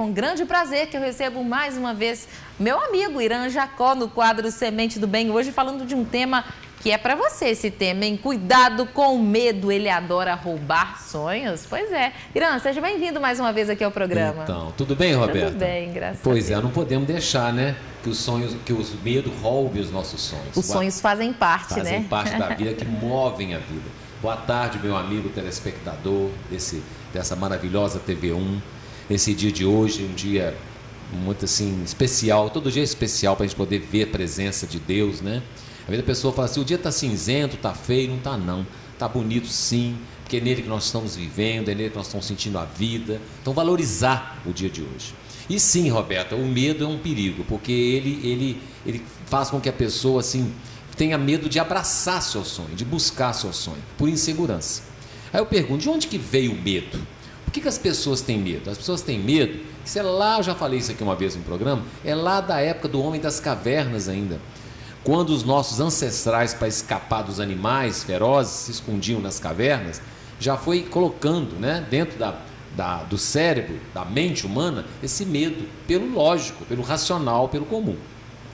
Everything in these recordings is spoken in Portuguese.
com grande prazer que eu recebo mais uma vez meu amigo Irã Jacó no quadro Semente do Bem, hoje falando de um tema que é para você, esse tema, hein? Cuidado com o medo, ele adora roubar sonhos. Pois é. Irã, seja bem-vindo mais uma vez aqui ao programa. Então, tudo bem, Roberta? Tudo bem, graças a Deus. Pois é, não podemos deixar, né, que os medos roubem os nossos sonhos. Os sonhos fazem parte, né? Fazem parte da vida, que movem a vida. Boa tarde, meu amigo telespectador dessa maravilhosa TV1. Esse dia de hoje, um dia muito assim especial, todo dia é especial para a gente poder ver a presença de Deus, né? Às vezes a pessoa fala assim, o dia está cinzento, está feio, não está não. Está bonito sim, porque é nele que nós estamos vivendo, é nele que nós estamos sentindo a vida. Então valorizar o dia de hoje. E sim, Roberta, o medo é um perigo, porque ele faz com que a pessoa assim tenha medo de abraçar seu sonho, de buscar seu sonho, por insegurança. Aí eu pergunto, de onde que veio o medo? Por que as pessoas têm medo? As pessoas têm medo, isso é lá, eu já falei isso aqui uma vez no programa, é lá da época do homem das cavernas ainda. Quando os nossos ancestrais, para escapar dos animais ferozes, se escondiam nas cavernas, já foi colocando, né, dentro do cérebro, da mente humana, esse medo, pelo lógico, pelo racional, pelo comum.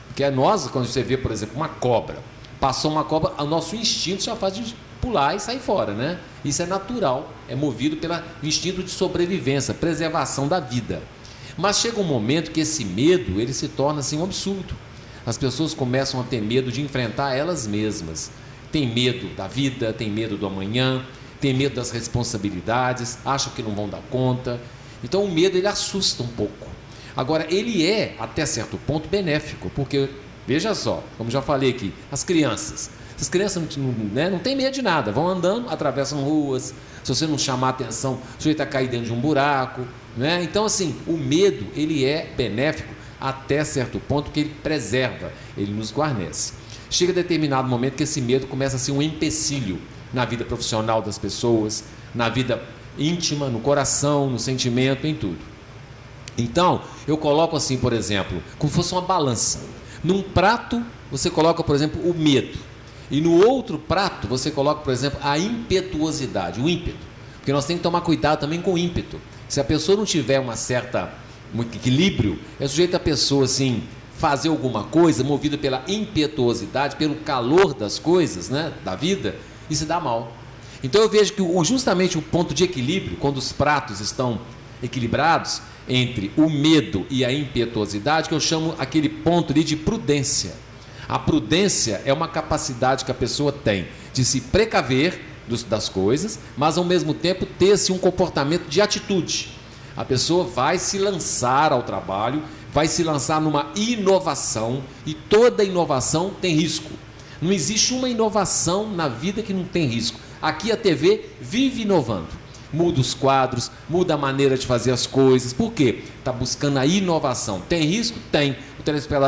Porque nós, quando você vê, por exemplo, uma cobra, passou uma cobra, o nosso instinto já faz de pular e sair fora, né? Isso é natural, é movido pelo instinto de sobrevivência, preservação da vida. Mas chega um momento que esse medo, ele se torna assim um absurdo. As pessoas começam a ter medo de enfrentar elas mesmas. Tem medo da vida, tem medo do amanhã, tem medo das responsabilidades, acham que não vão dar conta. Então o medo, ele assusta um pouco. Agora, ele é, até certo ponto, benéfico, porque, veja só, como já falei aqui, as crianças não têm medo de nada, vão andando, atravessam ruas, se você não chamar atenção, o sujeito vai cair dentro de um buraco, né? Então, assim, o medo, ele é benéfico, até certo ponto que ele preserva, ele nos guarnece. Chega determinado momento que esse medo começa a ser um empecilho na vida profissional das pessoas, na vida íntima, no coração, no sentimento, em tudo. Então, eu coloco assim, por exemplo, como se fosse uma balança. Num prato, você coloca, por exemplo, o medo. E no outro prato, você coloca, por exemplo, a impetuosidade, o ímpeto. Porque nós temos que tomar cuidado também com o ímpeto. Se a pessoa não tiver um equilíbrio, é sujeito a pessoa assim fazer alguma coisa movida pela impetuosidade, pelo calor das coisas, né, da vida, e se dá mal. Então eu vejo que justamente o ponto de equilíbrio, quando os pratos estão equilibrados entre o medo e a impetuosidade, que eu chamo aquele ponto ali de prudência. A prudência é uma capacidade que a pessoa tem de se precaver das coisas, mas ao mesmo tempo ter-se um comportamento de atitude. A pessoa vai se lançar ao trabalho, vai se lançar numa inovação, e toda inovação tem risco. Não existe uma inovação na vida que não tem risco. Aqui a TV vive inovando. Muda os quadros, muda a maneira de fazer as coisas. Por quê? Está buscando a inovação. Tem risco? Tem.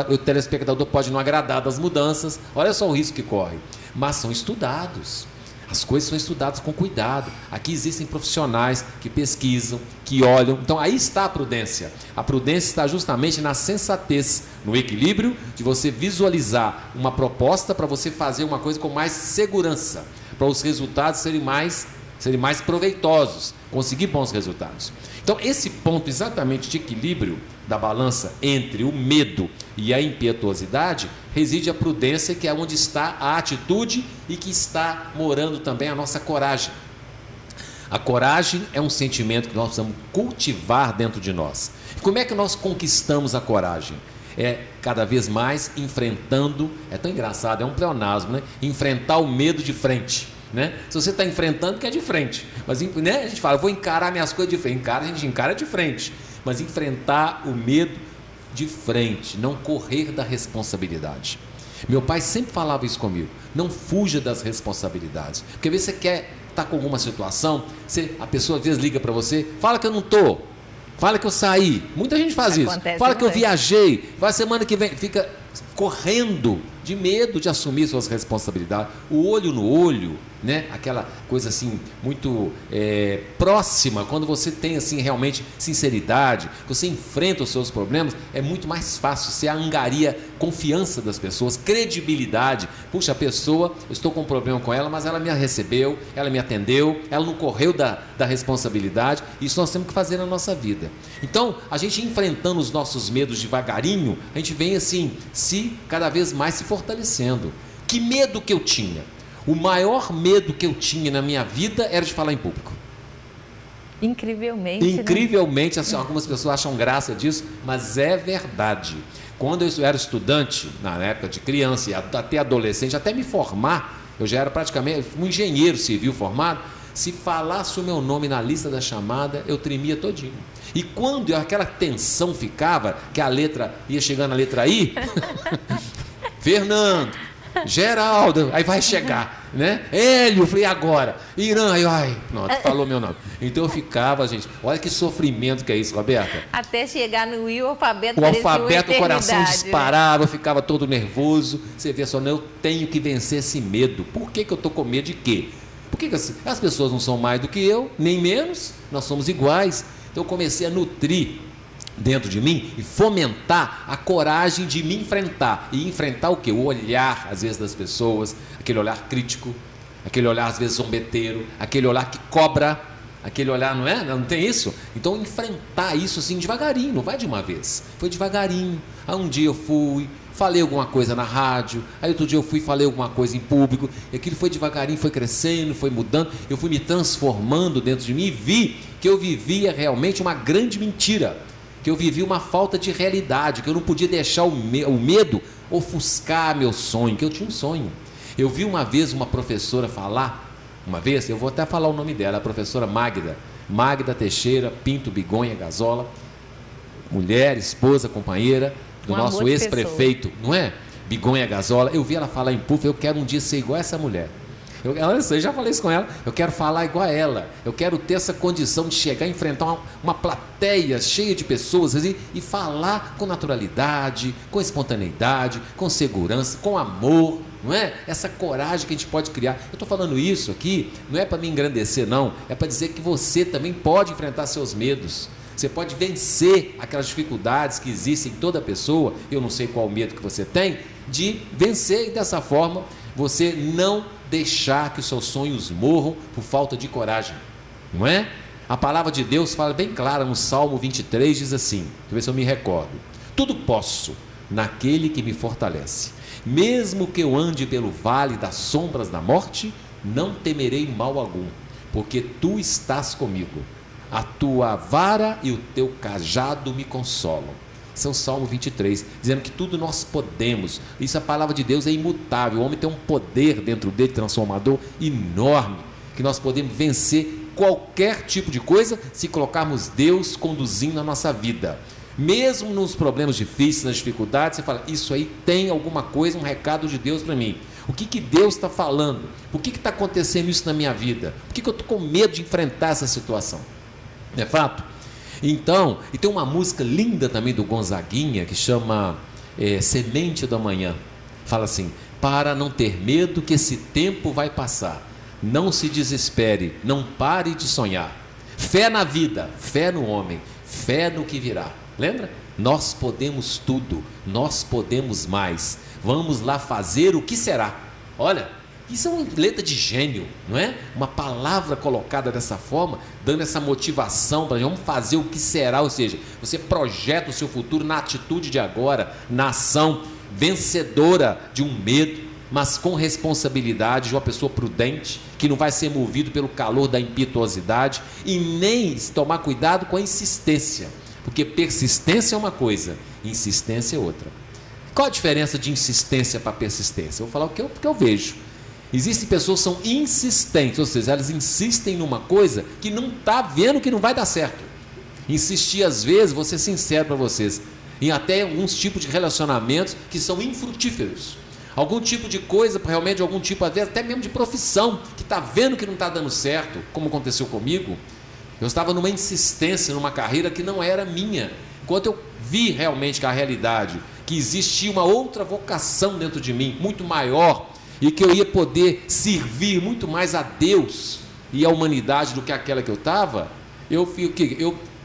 O telespectador pode não agradar das mudanças. Olha só o risco que corre. Mas são estudados. As coisas são estudadas com cuidado. Aqui existem profissionais que pesquisam, que olham. Então aí está a prudência. A prudência está justamente na sensatez, no equilíbrio de você visualizar uma proposta para você fazer uma coisa com mais segurança, para os resultados serem mais proveitosos, conseguir bons resultados. Então esse ponto exatamente de equilíbrio da balança entre o medo e a impetuosidade reside a prudência, que é onde está a atitude e que está morando também a nossa coragem. A coragem é um sentimento que nós precisamos cultivar dentro de nós. E como é que nós conquistamos a coragem? É cada vez mais enfrentando, é tão engraçado, é um pleonasmo, né? Enfrentar o medo de frente. Né? Se você está enfrentando, que é de frente. Mas, né, a gente fala, vou encarar minhas coisas de frente. A gente encara de frente. Mas enfrentar o medo de frente, não correr da responsabilidade. Meu pai sempre falava isso comigo. Não fuja das responsabilidades. Porque às vezes você quer estar com alguma situação, a pessoa às vezes liga para você, fala que eu não estou, fala que eu saí. Muita gente faz isso. Fala que eu viajei, vai semana que vem, fica correndo de medo de assumir suas responsabilidades. O olho no olho né? Aquela coisa assim muito próxima, quando você tem assim realmente sinceridade, você enfrenta os seus problemas, é muito mais fácil, você angaria confiança das pessoas, credibilidade. Puxa, a pessoa, eu estou com um problema com ela, mas ela me recebeu, ela me atendeu, ela não correu da responsabilidade. Isso nós temos que fazer na nossa vida. Então, a gente enfrentando os nossos medos devagarinho, a gente vem assim, cada vez mais se fortalecendo. Que medo que eu tinha? O maior medo que eu tinha na minha vida era de falar em público. Incrivelmente, assim, algumas pessoas acham graça disso, mas é verdade. Quando eu era estudante, na época de criança e até adolescente, até me formar, eu já era praticamente um engenheiro civil formado. Se falasse o meu nome na lista da chamada, eu tremia todinho. E quando aquela tensão ficava, que a letra ia chegando a letra I, Fernando, Geraldo, aí vai chegar, né? Hélio, falei, agora? Irã, ai, pronto, falou meu nome. Então eu ficava, gente, olha que sofrimento que é isso, Roberta. Até chegar no I, o alfabeto o coração disparava, eu ficava todo nervoso. Você vê só, eu tenho que vencer esse medo. Por que eu estou com medo de quê? Por que as pessoas não são mais do que eu, nem menos, nós somos iguais. Então eu comecei a nutrir dentro de mim e fomentar a coragem de me enfrentar. E enfrentar o quê? O olhar, às vezes, das pessoas, aquele olhar crítico, aquele olhar, às vezes, zombeteiro, aquele olhar que cobra, aquele olhar, não é? Não tem isso? Então, enfrentar isso assim devagarinho, não vai de uma vez. Foi devagarinho. Aí um dia eu fui, falei alguma coisa na rádio, aí outro dia eu fui e falei alguma coisa em público, e aquilo foi devagarinho, foi crescendo, foi mudando, eu fui me transformando dentro de mim e vi que eu vivia realmente uma grande mentira, que eu vivia uma falta de realidade, que eu não podia deixar o medo ofuscar meu sonho, que eu tinha um sonho. Eu vi uma vez uma professora falar, eu vou até falar o nome dela, a professora Magda Teixeira Pinto Bigonha Gazola, mulher, esposa, companheira do nosso ex-prefeito, não é? Bigonha Gazola. Eu vi ela falar em público, eu quero um dia ser igual a essa mulher. Eu já falei isso com ela, eu quero falar igual a ela, eu quero ter essa condição de chegar e enfrentar uma plateia cheia de pessoas assim, e falar com naturalidade, com espontaneidade, com segurança, com amor, não é? Essa coragem que a gente pode criar. Eu estou falando isso aqui, não é para me engrandecer não, é para dizer que você também pode enfrentar seus medos. Você pode vencer aquelas dificuldades que existem em toda pessoa, eu não sei qual medo que você tem, de vencer e dessa forma você não deixar que os seus sonhos morram por falta de coragem, não é? A palavra de Deus fala bem clara no Salmo 23, diz assim, deixa eu ver se eu me recordo: tudo posso naquele que me fortalece, mesmo que eu ande pelo vale das sombras da morte, não temerei mal algum, porque tu estás comigo, a tua vara e o teu cajado me consolam. Esse é o Salmo 23, dizendo que tudo nós podemos. Isso, a palavra de Deus é imutável. O homem tem um poder dentro dele transformador enorme, que nós podemos vencer qualquer tipo de coisa se colocarmos Deus conduzindo a nossa vida. Mesmo nos problemas difíceis, nas dificuldades, você fala, isso aí tem alguma coisa, um recado de Deus para mim. O que Deus está falando? Por que está acontecendo isso na minha vida? Por que eu estou com medo de enfrentar essa situação? Não é fato? Então, e tem uma música linda também do Gonzaguinha, que chama Semente da Manhã. Fala assim: para não ter medo que esse tempo vai passar, não se desespere, não pare de sonhar. Fé na vida, fé no homem, fé no que virá. Lembra? Nós podemos tudo, nós podemos mais. Vamos lá fazer o que será. Olha, isso é uma letra de gênio, não é? Uma palavra colocada dessa forma, dando essa motivação para vamos fazer o que será, ou seja, você projeta o seu futuro na atitude de agora, na ação vencedora de um medo, mas com responsabilidade, de uma pessoa prudente, que não vai ser movido pelo calor da impetuosidade e nem tomar cuidado com a insistência, porque persistência é uma coisa, insistência é outra. Qual a diferença de insistência para persistência? Eu vou falar o que eu vejo. Existem pessoas que são insistentes, ou seja, elas insistem numa coisa que não está vendo que não vai dar certo. Insistir, às vezes, vou ser sincero para vocês, em até alguns tipos de relacionamentos que são infrutíferos. Algum tipo de coisa, realmente algum tipo, às vezes, até mesmo de profissão, que está vendo que não está dando certo, como aconteceu comigo. Eu estava numa insistência, numa carreira que não era minha. Enquanto eu vi realmente que a realidade, que existia uma outra vocação dentro de mim, muito maior, e que eu ia poder servir muito mais a Deus e a humanidade do que aquela que eu estava, eu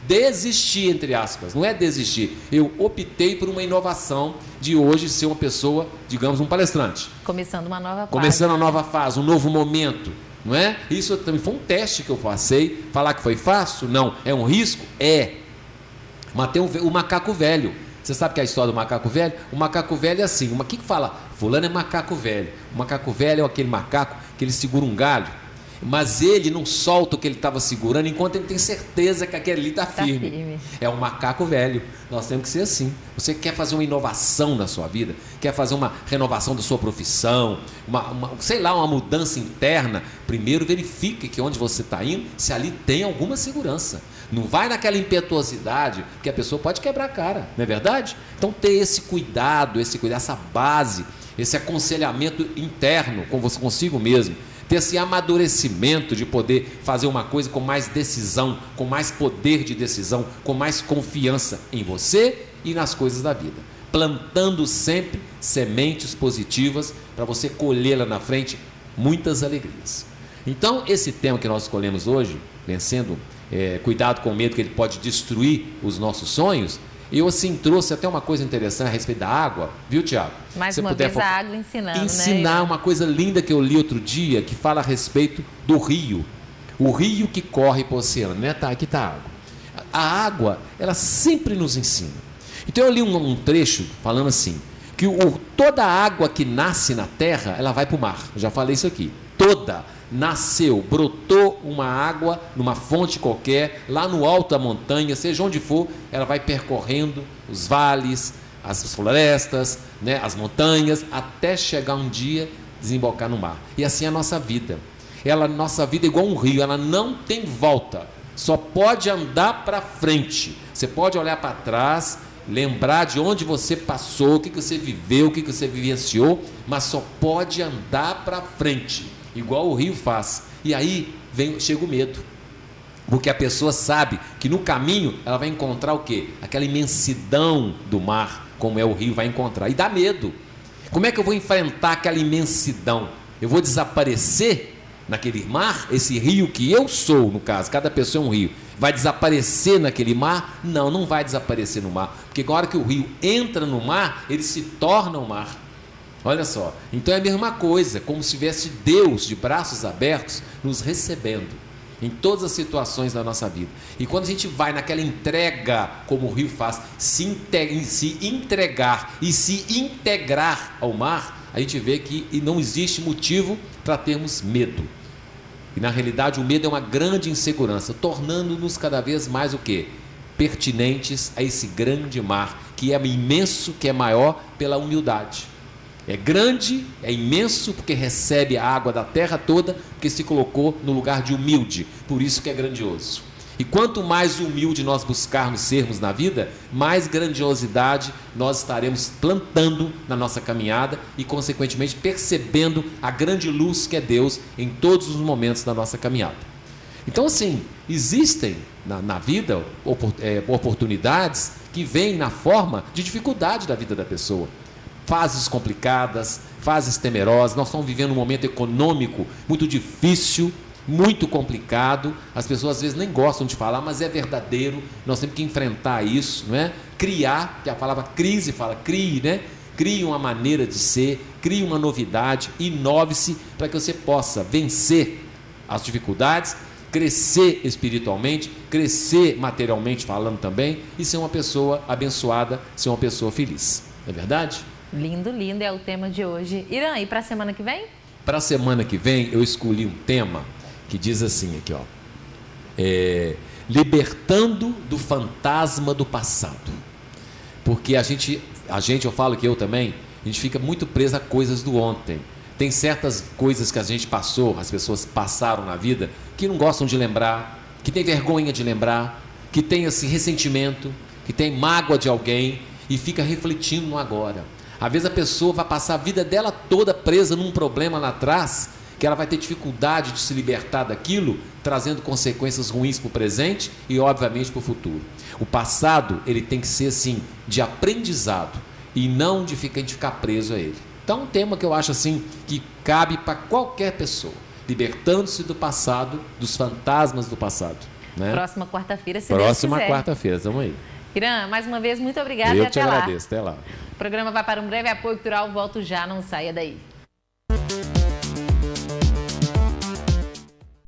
desisti, entre aspas, não é desistir, eu optei por uma inovação de hoje ser uma pessoa, digamos, um palestrante. Começando uma nova fase. Começando uma nova fase, um novo momento, não é? Isso também foi um teste que eu passei. Falar que foi fácil? Não. É um risco? É. Matei o macaco velho. Você sabe que é a história do macaco velho? O macaco velho é assim, o que fala? Fulano é macaco velho. O macaco velho é aquele macaco que ele segura um galho, mas ele não solta o que ele estava segurando enquanto ele tem certeza que aquele ali está firme. É um macaco velho. Nós temos que ser assim. Você quer fazer uma inovação na sua vida, quer fazer uma renovação da sua profissão, uma mudança interna, primeiro verifique que onde você está indo, se ali tem alguma segurança. Não vai naquela impetuosidade que a pessoa pode quebrar a cara, não é verdade? Então ter esse cuidado, essa base, esse aconselhamento interno consigo mesmo, ter esse amadurecimento de poder fazer uma coisa com mais decisão, com mais poder de decisão, com mais confiança em você e nas coisas da vida. Plantando sempre sementes positivas para você colher lá na frente muitas alegrias. Então, esse tema que nós escolhemos hoje, vencendo, cuidado com o medo que ele pode destruir os nossos sonhos, eu assim trouxe até uma coisa interessante a respeito da água, viu, Tiago? Mais uma vez a água ensinar, né? Uma coisa linda que eu li outro dia, que fala a respeito do rio. O rio que corre para o oceano, né? Aqui está a água. A água, ela sempre nos ensina. Então eu li um trecho falando assim, que toda a água que nasce na terra, ela vai para o mar. Eu já falei isso aqui. Toda nasceu, brotou uma água numa fonte qualquer, lá no alto da montanha, seja onde for, ela vai percorrendo os vales, as florestas, né, as montanhas, até chegar um dia, desembocar no mar. E assim é a nossa vida. Nossa vida é igual um rio, ela não tem volta, só pode andar para frente. Você pode olhar para trás, lembrar de onde você passou, o que você viveu, o que você vivenciou, mas só pode andar para frente, igual o rio faz. E aí chega o medo, porque a pessoa sabe que no caminho ela vai encontrar o quê? Aquela imensidão do mar, como é o rio, vai encontrar, e dá medo. Como é que eu vou enfrentar aquela imensidão? Eu vou desaparecer naquele mar? Esse rio que eu sou, no caso, cada pessoa é um rio, vai desaparecer naquele mar? Não, não vai desaparecer no mar, porque na hora que o rio entra no mar, ele se torna um mar. Olha só, então é a mesma coisa, como se tivesse Deus de braços abertos nos recebendo em todas as situações da nossa vida. E quando a gente vai naquela entrega, como o rio faz, se entregar e se integrar ao mar, a gente vê que não existe motivo para termos medo. E na realidade o medo é uma grande insegurança, tornando-nos cada vez mais o quê? Pertinentes a esse grande mar, que é imenso, que é maior pela humildade. É grande, é imenso, porque recebe a água da terra toda, porque se colocou no lugar de humilde, por isso que é grandioso. E quanto mais humilde nós buscarmos sermos na vida, mais grandiosidade nós estaremos plantando na nossa caminhada e, consequentemente, percebendo a grande luz que é Deus em todos os momentos da nossa caminhada. Então, assim, existem na vida oportunidades que vêm na forma de dificuldade da vida da pessoa. Fases complicadas, fases temerosas. Nós estamos vivendo um momento econômico muito difícil, muito complicado. As pessoas às vezes nem gostam de falar, mas é verdadeiro. Nós temos que enfrentar isso, não é? Criar, que a palavra crise fala, crie, né? Crie uma maneira de ser, crie uma novidade, inove-se para que você possa vencer as dificuldades, crescer espiritualmente, crescer materialmente falando também e ser uma pessoa abençoada, ser uma pessoa feliz. Não é verdade? Lindo, lindo, é o tema de hoje. Irã, e para a semana que vem? Para a semana que vem eu escolhi um tema que diz assim aqui, ó, libertando do fantasma do passado. Porque a gente, eu falo que eu também, a gente fica muito preso a coisas do ontem. Tem certas coisas que a gente passou, as pessoas passaram na vida, que não gostam de lembrar, que tem vergonha de lembrar, que tem assim, ressentimento, que tem mágoa de alguém e fica refletindo no agora. Às vezes a pessoa vai passar a vida dela toda presa num problema lá atrás, que ela vai ter dificuldade de se libertar daquilo, trazendo consequências ruins para o presente e, obviamente, para o futuro. O passado, ele tem que ser, assim, de aprendizado e não de ficar preso a ele. Então, um tema que eu acho assim que cabe para qualquer pessoa, libertando-se do passado, dos fantasmas do passado. Né? Próxima quarta-feira, se Deus quiser. Próxima quarta-feira, estamos aí. Irã, mais uma vez, muito obrigada e Eu até te lá. agradeço, até lá. O programa vai para um breve apoio cultural, volto já, não saia daí.